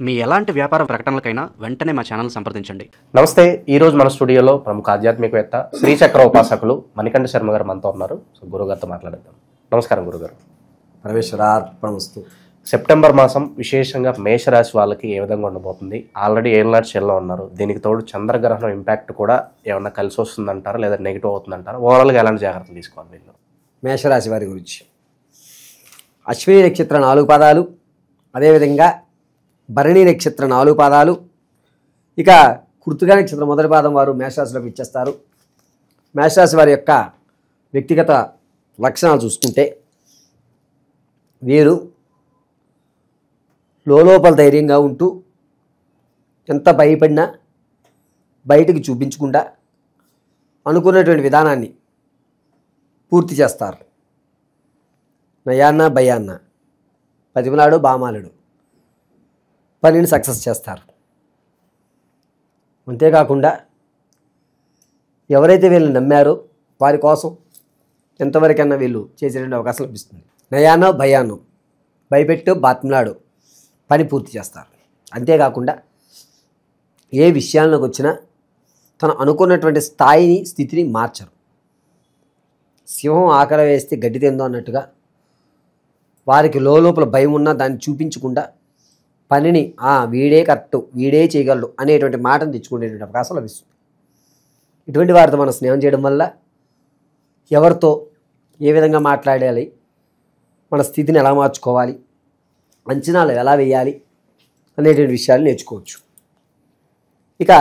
మీ ఎలాంటి వ్యాపార ప్రకటనలకైనా వెంటనే మా ఛానల్ సంప్రదించండి. నమస్తే. ఈరోజు మన స్టూడియోలో ప్రముఖ ఆధ్యాత్మికవేత్త శ్రీచక్ర ఉపాసకులు మణికంఠ శర్మ గారు మనతో ఉన్నారు. సో గురుగారితో మాట్లాడేద్దాం. నమస్కారం గురుగారు. పరమేశ్వరార్పణమస్తు. సెప్టెంబర్ మాసం విశేషంగా మేషరాశి వాళ్ళకి ఏ విధంగా ఉండబోతుంది? ఆల్రెడీ ఏళ్ళనాటి చెల్లో ఉన్నారు. దీనికి తోడు చంద్రగ్రహణం ఇంపాక్ట్ కూడా ఏమన్నా కలిసి వస్తుందంటారా లేదా నెగిటివ్ అవుతుందంటారా? ఓవరాల్గా ఎలాంటి జాగ్రత్తలు తీసుకోవాలి వీళ్ళు? మేషరాశి వారి గురించి అశ్విని నక్షత్ర 4 పాదాలు, అదేవిధంగా భరణి నక్షత్ర 4 పాదాలు, ఇక కృత్తికా నక్షత్రం మొదటి పాదం వారు మేషరాశిలోకి ఇచ్చేస్తారు. మేషరాశి వారి యొక్క వ్యక్తిగత లక్షణాలు చూసుకుంటే వీరు లోపల ధైర్యంగా ఉంటూ ఎంత భయపడినా బయటికి చూపించకుండా అనుకున్నటువంటి విధానాన్ని పూర్తి చేస్తారు. నయాన్న భయాన్న, పదిమలాడు బామాలుడు పనిని సక్సెస్ చేస్తారు. అంతేకాకుండా ఎవరైతే వీళ్ళని నమ్మారో వారి కోసం ఎంతవరకైనా వీళ్ళు చేసేటువంటి అవకాశం లభిస్తుంది. నయానో భయానో, భయపెట్టు బాత్మలాడు పని పూర్తి చేస్తారు. అంతేకాకుండా ఏ విషయాల్లోకి వచ్చినా తను అనుకున్నటువంటి స్థాయిని స్థితిని మార్చరు. సింహం ఆకలి వేస్తే గడ్డి తిందో అన్నట్టుగా వారికి లోపల భయం ఉన్నా దాన్ని చూపించకుండా పనిని వీడే కరెక్టు, వీడే చేయగలడు అనేటువంటి మాటను తెచ్చుకునేటువంటి అవకాశం లభిస్తుంది. ఇటువంటి వారితో మనం స్నేహం చేయడం వల్ల ఎవరితో ఏ విధంగా మాట్లాడాలి, మన స్థితిని ఎలా మార్చుకోవాలి, అంచనాలు ఎలా వేయాలి అనేటువంటి విషయాలు నేర్చుకోవచ్చు. ఇక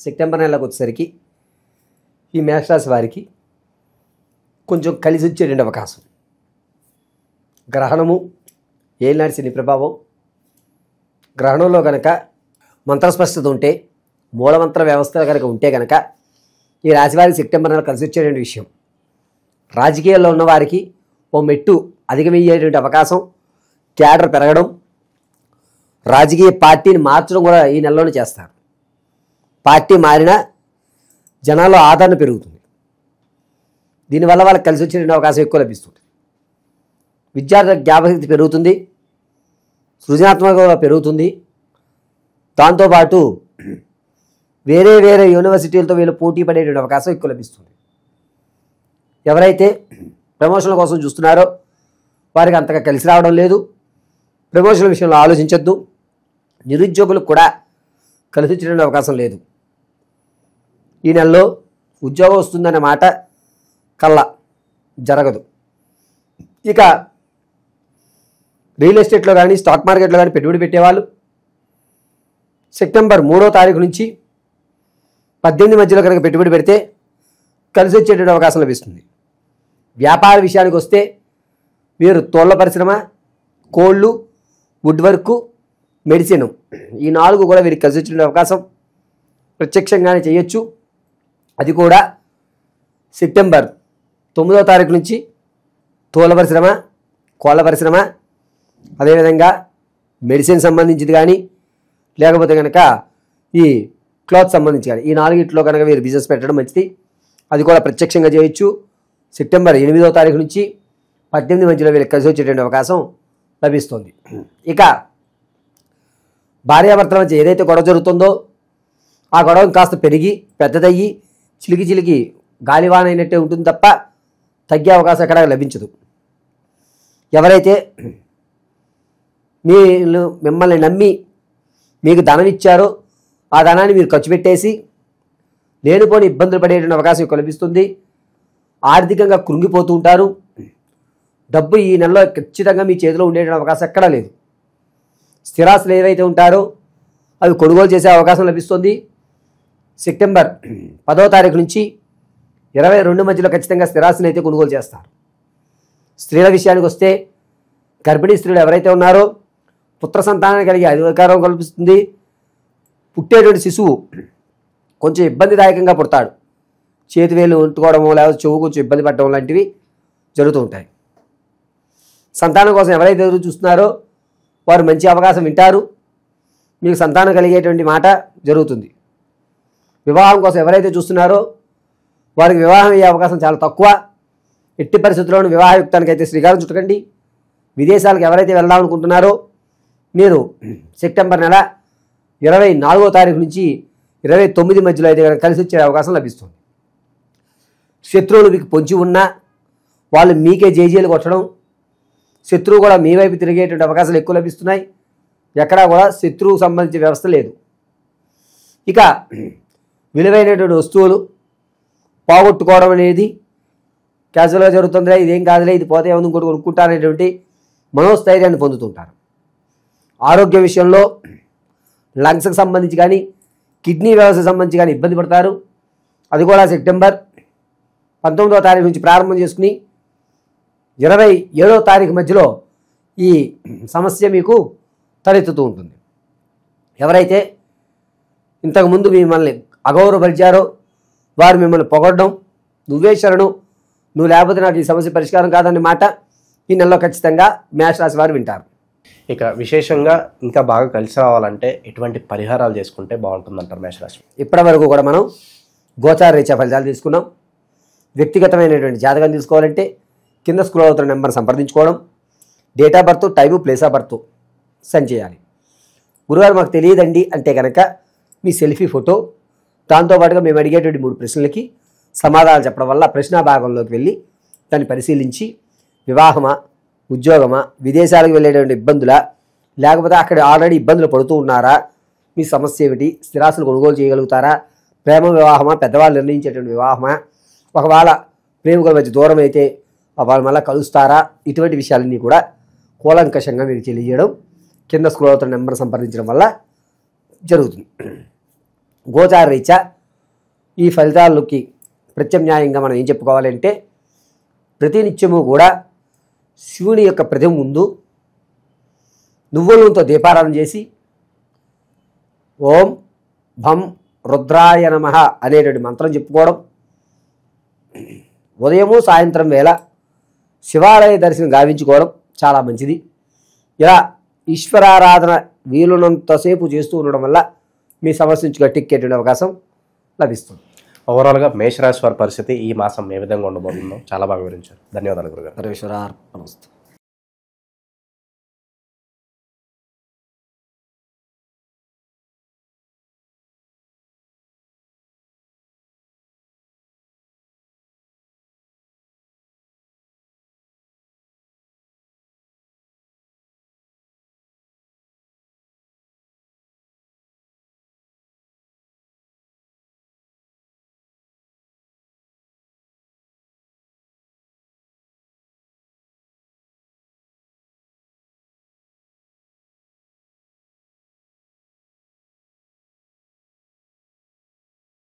సెప్టెంబర్ నెలకు వచ్చేసరికి ఈ మేషరాశి వారికి కొంచెం కలిసి వచ్చేటువంటి అవకాశం. గ్రహణము ఏలినాటి శని ప్రభావం. గ్రహణంలో కనుక మంత్రస్పష్టత ఉంటే, మూలమంత్ర వ్యవస్థ కనుక ఉంటే కనుక ఈ రాశివారికి సెప్టెంబర్ నెల కలిసి వచ్చేటువంటి విషయం. రాజకీయాల్లో ఉన్నవారికి ఓ మెట్టు అధిగమయ్యేటువంటి అవకాశం, క్యాడర్ పెరగడం, రాజకీయ పార్టీని మార్చడం కూడా ఈ నెలలోనే చేస్తారు. పార్టీ మారినా జనాల్లో ఆదరణ పెరుగుతుంది. దీనివల్ల వాళ్ళకి కలిసి వచ్చేటువంటి అవకాశం ఎక్కువ లభిస్తుంది. విద్యార్థుల జ్ఞాపకశక్తి పెరుగుతుంది, సృజనాత్మకంగా పెరుగుతుంది. దాంతోపాటు వేరే వేరే యూనివర్సిటీలతో వీళ్ళు పోటీ పడేటువంటి అవకాశం ఎక్కువ లభిస్తుంది. ఎవరైతే ప్రమోషన్ల కోసం చూస్తున్నారో వారికి అంతగా కలిసి రావడం లేదు. ప్రమోషన్ల విషయంలో ఆలోచించొద్దు. నిరుద్యోగులకు కూడా కలిసి వచ్చేటువంటి అవకాశం లేదు. ఈ నెలలో ఉద్యోగం వస్తుందనే మాట కల్లా జరగదు. ఇక రియల్ ఎస్టేట్లో కానీ స్టాక్ మార్కెట్లో కానీ పెట్టుబడి పెట్టేవాళ్ళు సెప్టెంబర్ 3వ తారీఖు నుంచి 18 మధ్యలో కనుక పెట్టుబడి పెడితే కలిసి వచ్చేటువంటి అవకాశం లభిస్తుంది. వ్యాపార విషయానికి వస్తే వీరు తోళ్ల పరిశ్రమ, కోళ్ళు, వుడ్ వర్క్, మెడిసిన్ ఈ 4 కూడా వీరికి కలిసి వచ్చే అవకాశం ప్రత్యక్షంగానే చేయొచ్చు. అది కూడా సెప్టెంబర్ 9వ తారీఖు నుంచి తోళ్ల పరిశ్రమ, కోళ్ళ పరిశ్రమ, అదేవిధంగా మెడిసిన్ సంబంధించింది కానీ లేకపోతే కనుక ఈ క్లాత్ సంబంధించి కానీ ఈ 4 కనుక వీరు బిజినెస్ పెట్టడం మంచిది. అది కూడా ప్రత్యక్షంగా చేయొచ్చు. సెప్టెంబర్ 8వ తారీఖు నుంచి 18 మధ్యలో వీళ్ళకి కలిసి వచ్చేటువంటి అవకాశం లభిస్తుంది. ఇక భార్యాభర్తల మధ్య ఏదైతే గొడవ జరుగుతుందో ఆ గొడవ కాస్త పెరిగి పెద్దదయ్యి చిలికి గాలివాన అయినట్టే ఉంటుంది తప్ప తగ్గే అవకాశం ఎక్కడ లభించదు. ఎవరైతే మిమ్మల్ని నమ్మి మీకు ధనం ఇచ్చారో ఆ ధనాన్ని మీరు ఖర్చు పెట్టేసి లేనిపోని ఇబ్బందులు పడేటువంటి అవకాశం ఎక్కువ లభిస్తుంది. ఆర్థికంగా కృంగిపోతూ ఉంటారు. డబ్బు ఈ నెలలో ఖచ్చితంగా మీ చేతిలో ఉండేటువంటి అవకాశం ఎక్కడా లేదు. స్థిరాస్తులు ఏవైతే ఉంటారో అవి కొనుగోలు చేసే అవకాశం లభిస్తుంది. సెప్టెంబర్ 10వ తారీఖు నుంచి 22 మధ్యలో ఖచ్చితంగా స్థిరాస్తులు అయితే కొనుగోలు చేస్తారు. స్త్రీల విషయానికి వస్తే గర్భిణీ స్త్రీలు ఎవరైతే ఉన్నారో పుత్ర సంతానాన్ని కలిగే అధికారం కల్పిస్తుంది. పుట్టేటువంటి శిశువు కొంచెం ఇబ్బందిదాయకంగా పుడతాడు. చేతివేలు ఉంటుకోవడమో లేకపోతే చెవు కొంచెం ఇబ్బంది పడడం లాంటివి జరుగుతూ ఉంటాయి. సంతానం కోసం ఎవరైతే ఎదురు చూస్తున్నారో వారు మంచి అవకాశం వింటారు. మీకు సంతానం కలిగేటువంటి మాట జరుగుతుంది. వివాహం కోసం ఎవరైతే చూస్తున్నారో వారికి వివాహం అయ్యే అవకాశం చాలా తక్కువ. ఎట్టి పరిస్థితుల్లోనూ వివాహయుక్తానికి అయితే శ్రీకారం చుట్టకండి. విదేశాలకు ఎవరైతే వెళ్దాం అనుకుంటున్నారో మీరు సెప్టెంబర్ నెల 24వ తారీఖు నుంచి 29 మధ్యలో అయితే కనుక కలిసి వచ్చే అవకాశం లభిస్తుంది. శత్రువులు మీకు పొంచి ఉన్నా వాళ్ళు మీకే జేజేలు కొట్టడం, శత్రువు కూడా మీ వైపు తిరిగేటువంటి అవకాశాలు ఎక్కువ లభిస్తున్నాయి. ఎక్కడా కూడా శత్రువుకు సంబంధించిన వ్యవస్థ లేదు. ఇక విలువైనటువంటి వస్తువులు పోగొట్టుకోవడం అనేది క్యాజువల్గా జరుగుతుందిలే, ఇదేం కాదులే, ఇది పోతే ఏముంది ఇంకోటి కొనుక్కుంటారనేటువంటి మనోస్థైర్యాన్ని పొందుతుంటారు. ఆరోగ్య విషయంలో లంగ్స్కి సంబంధించి కానీ కిడ్నీ వ్యవస్థకు సంబంధించి కానీ ఇబ్బంది పడతారు. అది కూడా సెప్టెంబర్ 19వ తారీఖు నుంచి ప్రారంభం చేసుకుని 27వ తారీఖు మధ్యలో ఈ సమస్య మీకు తలెత్తుతూ ఉంటుంది. ఎవరైతే ఇంతకుముందు మిమ్మల్ని అగౌరవపరిచారో వారు మిమ్మల్ని పొగడడం, నువ్వే శరణు, నువ్వు లేకపోతే నాకు ఈ సమస్య పరిష్కారం కాదనే మాట ఈ నెలలో ఖచ్చితంగా మేషరాశి వారు వింటారు. ఇక విశేషంగా ఇంకా బాగా కలిసి రావాలంటే ఎటువంటి పరిహారాలు చేసుకుంటే బాగుంటుందంటారు మేషరాశి? ఇప్పటి వరకు కూడా మనం గోచార రీత్యా ఫలితాలు తీసుకున్నాం. వ్యక్తిగతమైనటువంటి జాతకం తీసుకోవాలంటే కింద స్క్రోల్ అవుతున్న నెంబర్ సంప్రదించుకోవడం, date of birth, time, place of birth send చేయాలి. గురుగారు మాకు తెలియదండి అంటే కనుక మీ సెల్ఫీ ఫోటో, దాంతోపాటుగా మేము అడిగేటువంటి 3 ప్రశ్నలకి సమాధానాలు చెప్పడం వల్ల ప్రశ్నా భాగంలోకి వెళ్ళి దాన్ని పరిశీలించి వివాహమా, ఉద్యోగమా, విదేశాలకు వెళ్ళేటువంటి ఇబ్బందులా, లేకపోతే అక్కడ ఆల్రెడీ ఇబ్బందులు పడుతూ ఉన్నారా, మీ సమస్య ఏమిటి, స్థిరాస్తులు కొనుగోలు చేయగలుగుతారా, ప్రేమ వివాహమా, పెద్దవాళ్ళు నిర్ణయించేటువంటి వివాహమా, ఒకవేళ ప్రేమికుల మధ్య దూరం అయితే వాళ్ళు మళ్ళీ కలుస్తారా, ఇటువంటి విషయాలన్నీ కూడా కూలంకషంగా మీకు తెలియజేయడం కింద స్క్రోల్ అవుతున్న నెంబర్ సంప్రదించడం వల్ల జరుగుతుంది. గోచార రీత్యా ఈ ఫలితాలకి ప్రత్యామ్నాయంగా మనం ఏం చెప్పుకోవాలంటే ప్రతినిత్యము కూడా శివుని యొక్క ప్రతిమ ముందు నువ్వుల నూనెతో దీపారాధన చేసి ఓం భం రుద్రాయ నమః అనేటువంటి మంత్రం చెప్పుకోవడం, ఉదయము సాయంత్రం వేళ శివాలయ దర్శనం గావించుకోవడం చాలా మంచిది. ఇలా ఈశ్వరారాధన వీలున్నంతసేపు చేస్తూ ఉండడం వల్ల మీ సమస్య నుంచి గట్టెక్కేటువంటి అవకాశం లభిస్తుంది. ఓవరాల్గా మేషరాశి వారి పరిస్థితి ఈ మాసం ఏ విధంగా ఉండబోతుందో చాలా బాగా వివరించారు. ధన్యవాదాలు గురుగారు. పరమేశ్వరార్పణమస్తు.